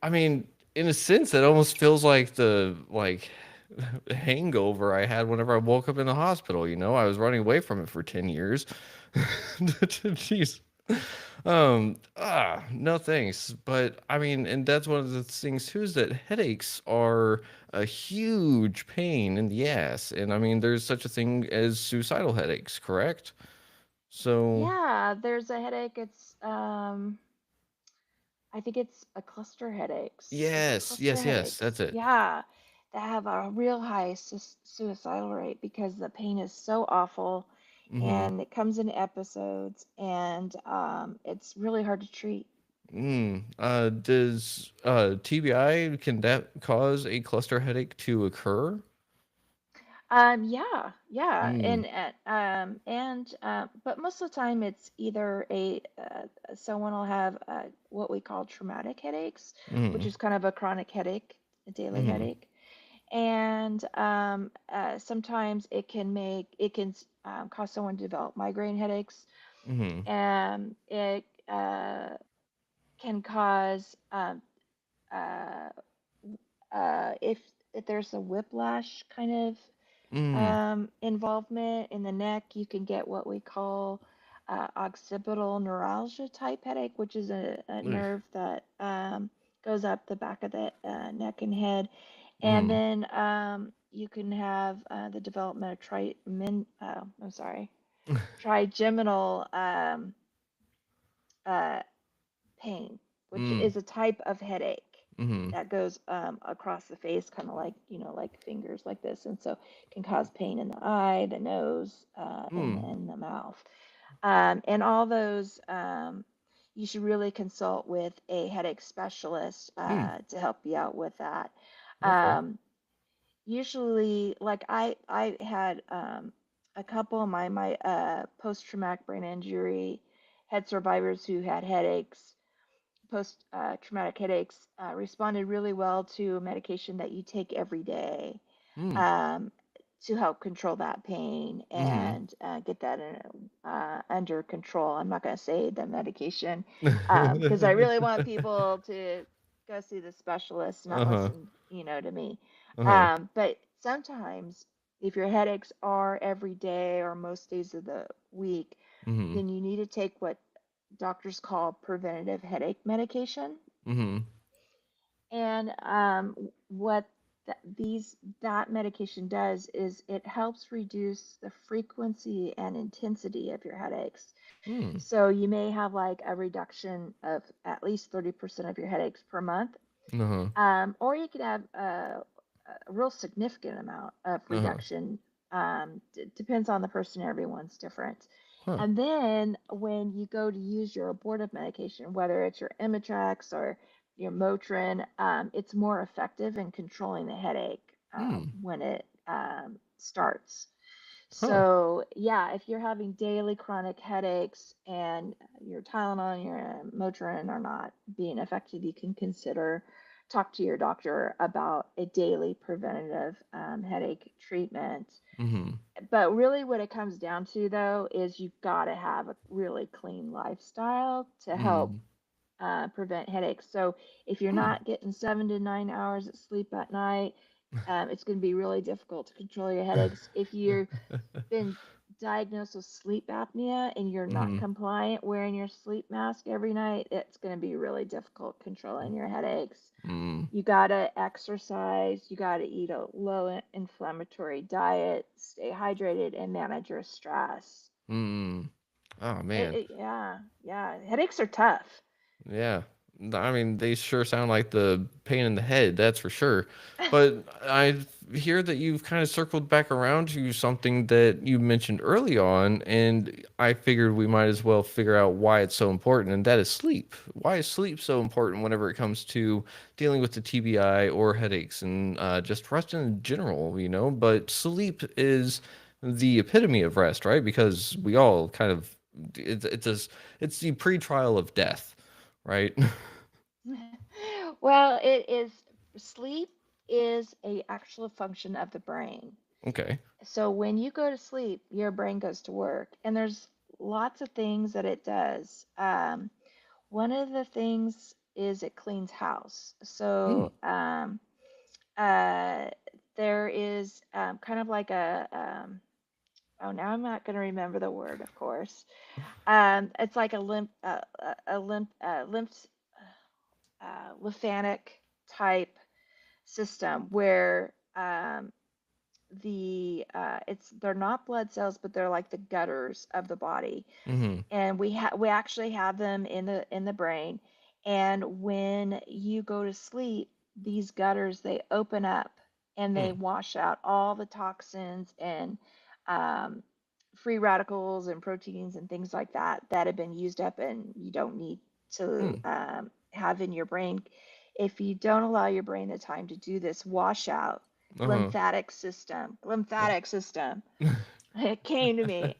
I mean, in a sense, it almost feels like the, like, hangover I had whenever I woke up in the hospital, I was running away from it for 10 years. Jeez. No thanks. But I mean, and that's one of the things too, is that headaches are a huge pain in the ass. And I mean, there's such a thing as suicidal headaches, correct? So, Yeah, there's a headache. I think it's a cluster headaches. Is it yes, cluster yes, yes, headaches? that's it. Yeah, that have a real high suicidal rate because the pain is so awful Mm-hmm. and it comes in episodes and it's really hard to treat. Does TBI, can that cause a cluster headache to occur? Yeah, yeah, Mm, but most of the time it's either someone will have what we call traumatic headaches, which mm, is kind of a chronic headache, a daily mm, headache, and sometimes it can cause someone to develop migraine headaches, mm, and it can cause uh, if there's a whiplash kind of mm. involvement in the neck, you can get what we call occipital neuralgia type headache, which is a Ugh. nerve that goes up the back of the neck and head. And Mm, then you can have the development of I'm sorry, trigeminal uh, pain, which mm, is a type of headache mm, that goes across the face, kind of like, like fingers like this. And so can cause pain in the eye, the nose, mm, and the mouth. And all those, you should really consult with a headache specialist mm. to help you out with that. Okay. Um, Usually, like I had a couple of my post traumatic brain injury head survivors who had headaches post traumatic headaches responded really well to a medication that you take every day, Mm. um, to help control that pain Mm-hmm. and get that under control. I'm not going to say the medication because I really want people to go see the specialist, not Uh-huh. listen, to me. Uh-huh. But sometimes, if your headaches are every day or most days of the week, Mm-hmm. then you need to take what doctors call preventative headache medication. Mm-hmm. And what that medication does is it helps reduce the frequency and intensity of your headaches. Mm. So you may have like a reduction of at least 30% of your headaches per month, Uh-huh. or you could have a real significant amount of Uh-huh. reduction. Depends on the person, everyone's different. Huh. And then when you go to use your abortive medication, whether it's your Imitrex or your Motrin, it's more effective in controlling the headache Hmm. when it starts. Huh. So, yeah, if you're having daily chronic headaches and your Tylenol and your Motrin are not being effective, you can consider talk to your doctor about a daily preventative headache treatment. Mm-hmm. But really, what it comes down to, though, is you've got to have a really clean lifestyle to help Mm. prevent headaches. So, if you're Hmm. not getting 7 to 9 hours of sleep at night, it's going to be really difficult to control your headaches. If you're been diagnosed with sleep apnea and you're not Mm-hmm. compliant wearing your sleep mask every night, it's going to be really difficult controlling your headaches. Mm. You got to exercise, you got to eat a low inflammatory diet, stay hydrated, and manage your stress. Mm. Oh man. Yeah, yeah. Headaches are tough. Yeah. I mean, they sure sound like the pain in the head, that's for sure. But I hear that you've kind of circled back around to something that you mentioned early on, and I figured we might as well figure out why it's so important, and that is sleep. Why is sleep so important whenever it comes to dealing with the TBI or headaches and just rest in general, you know? But sleep is the epitome of rest, right? Because we all kind of it's the pre-trial of death, right? Well, it is sleep is a actual function of the brain. Okay. So when you go to sleep, your brain goes to work, and there's lots of things that it does. One of the things is it cleans house. Hmm. So uh, there is kind of like oh, now I'm not going to remember the word, of course. It's like lymphatic type system where it's they're not blood cells, but they're like the gutters of the body, Mm-hmm. and we actually have them in the brain. And when you go to sleep, these gutters, they open up and they Hmm. wash out all the toxins and um, free radicals and proteins and things like that that have been used up and you don't need to Hmm. have in your brain. If you don't allow your brain the time to do this washout, Uh-huh. lymphatic system, it came to me.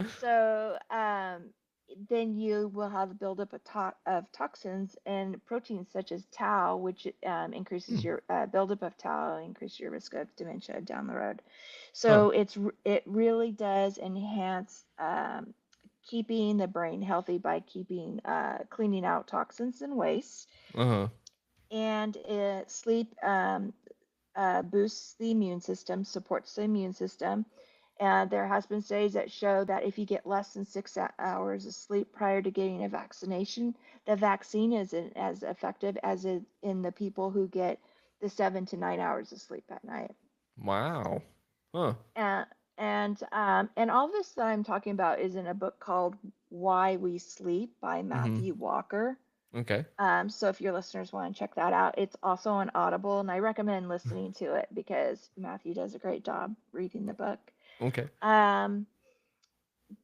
So then you will have a buildup of toxins and proteins such as tau, which increases Hmm. your buildup of tau, increases your risk of dementia down the road. Huh. So it really does enhance keeping the brain healthy by keeping cleaning out toxins and waste. Uh-huh. And sleep boosts the immune system, supports the immune system. And there has been studies that show that if you get less than 6 hours of sleep prior to getting a vaccination, the vaccine isn't as effective as in the people who get the 7 to 9 hours of sleep at night. Wow. Huh. Uh, and all this that I'm talking about is in a book called Why We Sleep by Mm-hmm. Matthew Walker. Okay. So if your listeners want to check that out, it's also on Audible, and I recommend listening to it because Matthew does a great job reading the book. Okay. Um,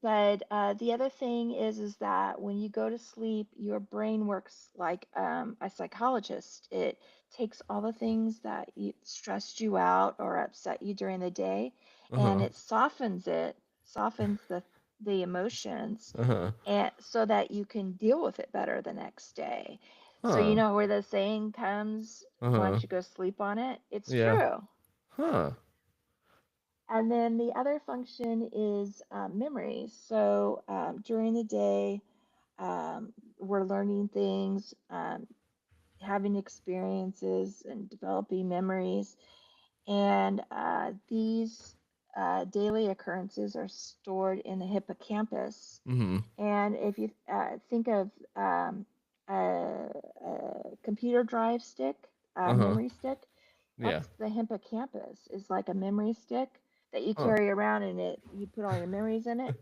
but the other thing is that when you go to sleep, your brain works like a psychologist. It takes all the things that stressed you out or upset you during the day, and Uh-huh. it softens the emotions, Uh-huh. and so that you can deal with it better the next day. So you Huh. know where the saying comes, why Uh-huh. don't you go sleep on it? It's Yeah. true. Huh. And then the other function is memory. So during the day, we're learning things, having experiences, and developing memories. And these daily occurrences are stored in the hippocampus. Mm-hmm. And if you think of a computer drive stick, a Uh-huh. memory stick, Yeah. that's the hippocampus. Is like a memory stick that you Huh. carry around, and it you put all your memories in it.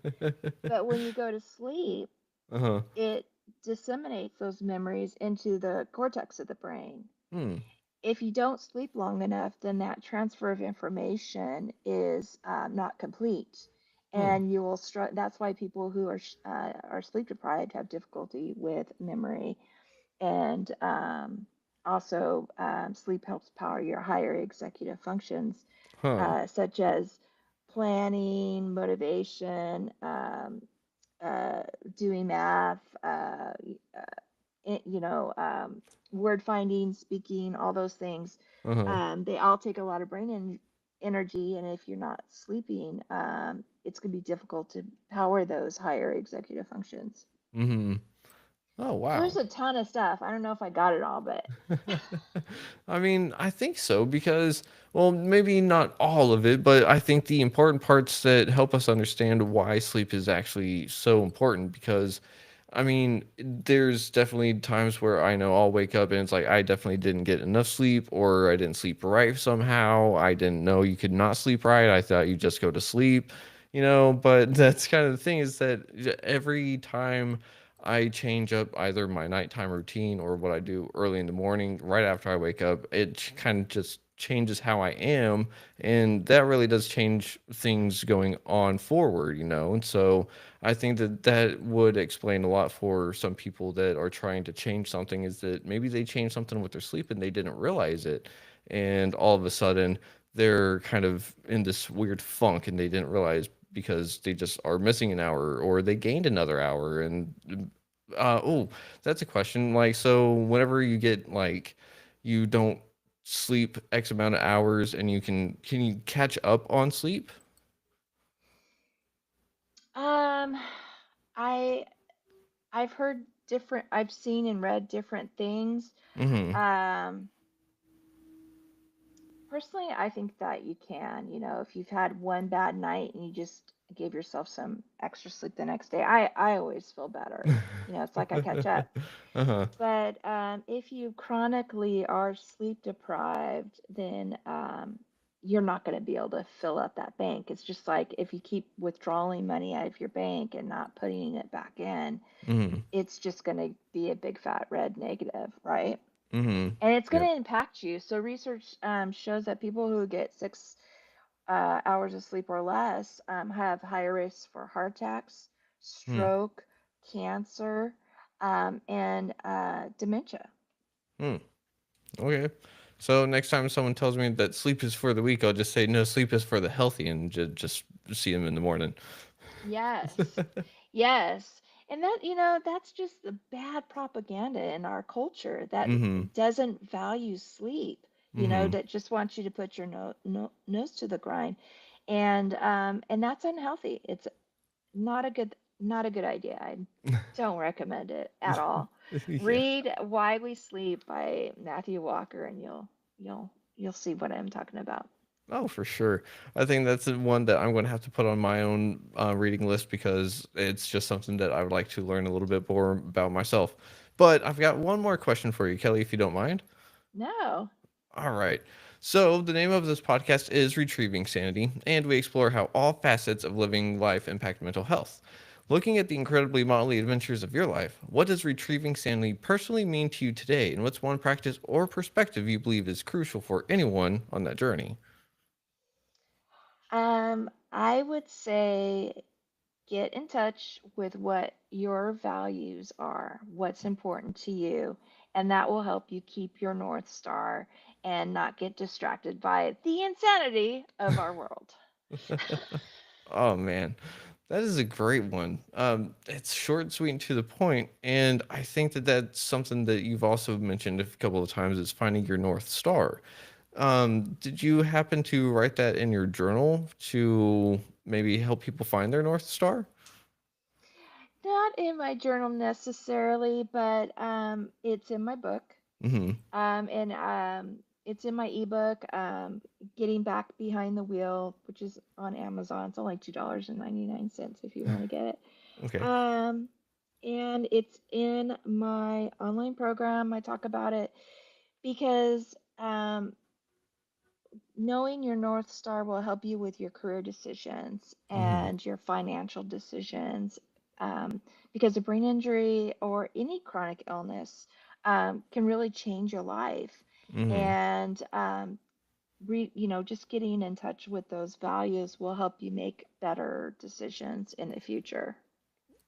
But when you go to sleep, Uh-huh. it disseminates those memories into the cortex of the brain. Hmm. If you don't sleep long enough, then that transfer of information is not complete, Hmm. and you will that's why people who are sleep deprived have difficulty with memory, and also sleep helps power your higher executive functions, Huh. such as planning, motivation, uh, doing math, you know, word finding, speaking, all those things. Uh-huh. They all take a lot of energy, and if you're not sleeping, it's going to be difficult to power those higher executive functions. Mm-hmm. Oh, So there's wow. a ton of stuff. I don't know if I got it all, but I mean, I think so because, well, maybe not all of it, but I think the important parts that help us understand why sleep is actually so important because, I mean, there's definitely times where I know I'll wake up and it's like I definitely didn't get enough sleep or I didn't sleep right somehow. I didn't know you could not sleep right. I thought you just go to sleep, but that's kind of the thing is that every time I change up either my nighttime routine or what I do early in the morning, right after I wake up, it kind of just changes how I am. And that really does change things going on forward. And so I think that that would explain a lot for some people that are trying to change something is that maybe they changed something with their sleep and they didn't realize it. And all of a sudden, they're kind of in this weird funk and they didn't realize because they just are missing an hour or they gained another hour oh, that's a question. Like, so whenever you get like you don't sleep X amount of hours and can you catch up on sleep? um, I I've heard different. I've seen and read different things. Mm-hmm. Um, Personally, I think that you can. You know, if you've had one bad night and you just give yourself some extra sleep the next day, I always feel better. You know, it's like I catch up. Uh-huh. But if you chronically are sleep deprived, then you're not going to be able to fill up that bank. It's just like if you keep withdrawing money out of your bank and not putting it back in, Mm-hmm. it's just going to be a big fat red negative, right? Mm-hmm. And it's going Yep. to impact you. So research shows that people who get 6 hours of sleep or less have higher risks for heart attacks, Hmm. stroke, cancer, and dementia. Hmm. Okay. So next time someone tells me that sleep is for the weak, I'll just say no, sleep is for the healthy and just see them in the morning. Yes, yes. And that, that's just the bad propaganda in our culture that Mm-hmm. doesn't value sleep, Mm-hmm. that just wants you to put your nose to the grind. And that's unhealthy. It's not a good idea. I don't recommend it at all. Yeah. Read Why We Sleep by Matthew Walker, and you'll see what I'm talking about. Oh, for sure. I think that's the one that I'm going to have to put on my own reading list because it's just something that I would like to learn a little bit more about myself. But I've got one more question for you, Kelly, if you don't mind. No. All right. So, the name of this podcast is Retrieving Sanity, and we explore how all facets of living life impact mental health. Looking at the incredibly motley adventures of your life, what does retrieving sanity personally mean to you today, and what's one practice or perspective you believe is crucial for anyone on that journey? I would say get in touch with what your values are, what's important to you, and that will help you keep your North Star and not get distracted by the insanity of our world. Oh man. That is a great one. It's short, sweet, and to the point, and I think that that's something that you've also mentioned a couple of times is finding your North Star. Did you happen to write that in your journal to maybe help people find their North Star? Not in my journal necessarily, but it's in my book. Mm-hmm. And it's in my ebook, Getting Back Behind the Wheel, which is on Amazon. It's only $2.99 if you want to get it. Okay. Um, and it's in my online program. I talk about it because knowing your North Star will help you with your career decisions Mm-hmm. and your financial decisions. Um, because a brain injury or any chronic illness can really change your life. Mm-hmm. And just getting in touch with those values will help you make better decisions in the future.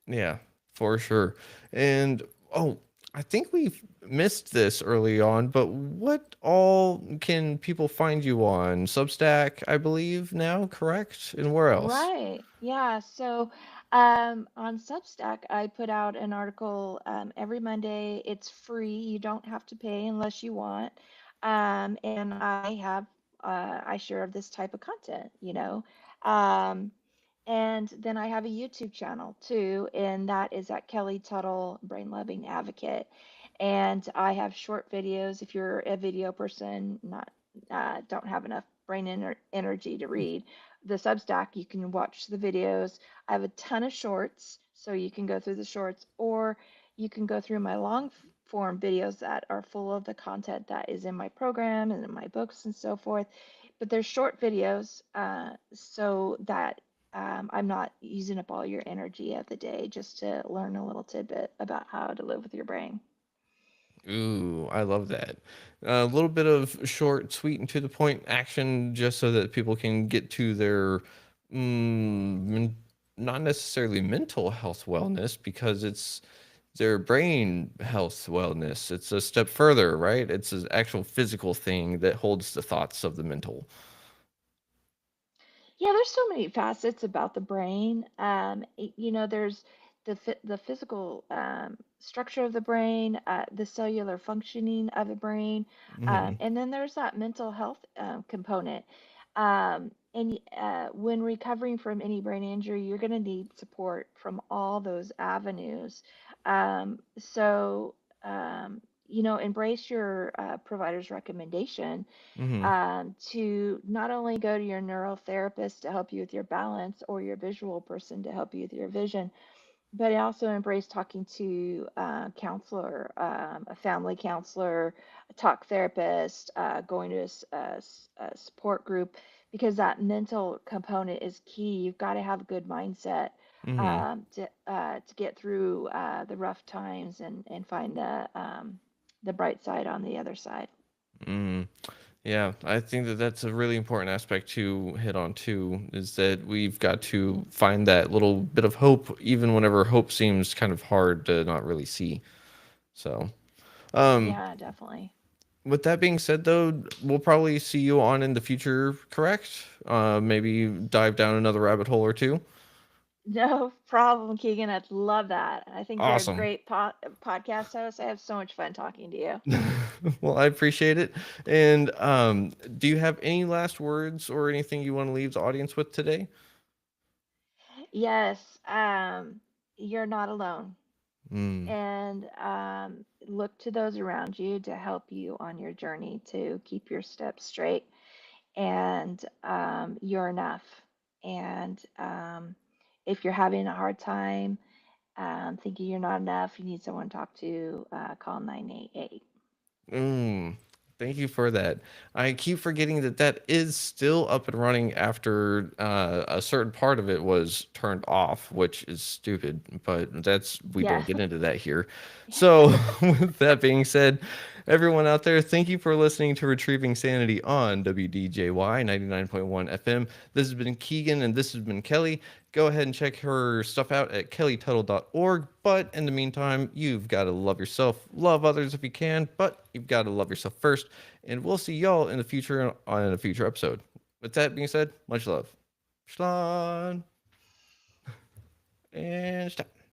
Yeah, for sure. And oh, I think we've missed this early on, but what all can people find you on? Substack, I believe now, correct? And where else? Right. Yeah. So on Substack, I put out an article every Monday. It's free. You don't have to pay unless you want. And I share this type of content, you know. Um, and then I have a YouTube channel too, and that is at Kelly Tuttle, Brain Loving Advocate. And I have short videos. If you're a video person, not don't have enough energy to read the Substack, you can watch the videos. I have a ton of shorts, so you can go through the shorts, or you can go through my long form videos that are full of the content that is in my program and in my books and so forth. But they're short videos, so that I'm not using up all your energy of the day just to learn a little tidbit about how to live with your brain. Ooh, I love that. A little bit of short, sweet, and to the point action just so that people can get to their not necessarily mental health wellness because it's their brain health wellness. It's a step further, right? It's an actual physical thing that holds the thoughts of the mental. Yeah, there's so many facets about the brain. There's the physical structure of the brain, the cellular functioning of the brain, Hmm. and then there's that mental health component. And when recovering from any brain injury, you're going to need support from all those avenues. So, embrace your provider's recommendation Hmm. to not only go to your neurotherapist to help you with your balance or your visual person to help you with your vision, but I also embrace talking to a counselor, a family counselor, a talk therapist, going to a support group, because that mental component is key. You've got to have a good mindset Hmm. to get through the rough times and find the bright side on the other side. Mm. Yeah, I think that that's a really important aspect to hit on too, is that we've got to find that little bit of hope, even whenever hope seems kind of hard to not really see. So, um, Yeah, definitely. with that being said, though, we'll probably see you on in the future, correct? Maybe dive down another rabbit hole or two. No problem, Keegan. I'd love that. I think you're a Awesome. great podcast host. I have so much fun talking to you. Well, I appreciate it. And do you have any last words or anything you want to leave the audience with today? Yes, you're not alone. Mm. And look to those around you to help you on your journey to keep your steps straight. And you're enough. And if you're having a hard time thinking you're not enough, you need someone to talk to, call 988. Mm, thank you for that. I keep forgetting that that is still up and running after a certain part of it was turned off, which is stupid, but that's we don't Yeah. get into that here. So, with that being said, everyone out there, thank you for listening to Retrieving Sanity on WDJY 99.1 FM. This has been Keegan and this has been Kelly. Go ahead and check her stuff out at kellytuttle.org. But in the meantime, you've got to love yourself, love others if you can, but you've got to love yourself first. And we'll see y'all in the future on a future episode. With that being said, much love. Shalom. And stop.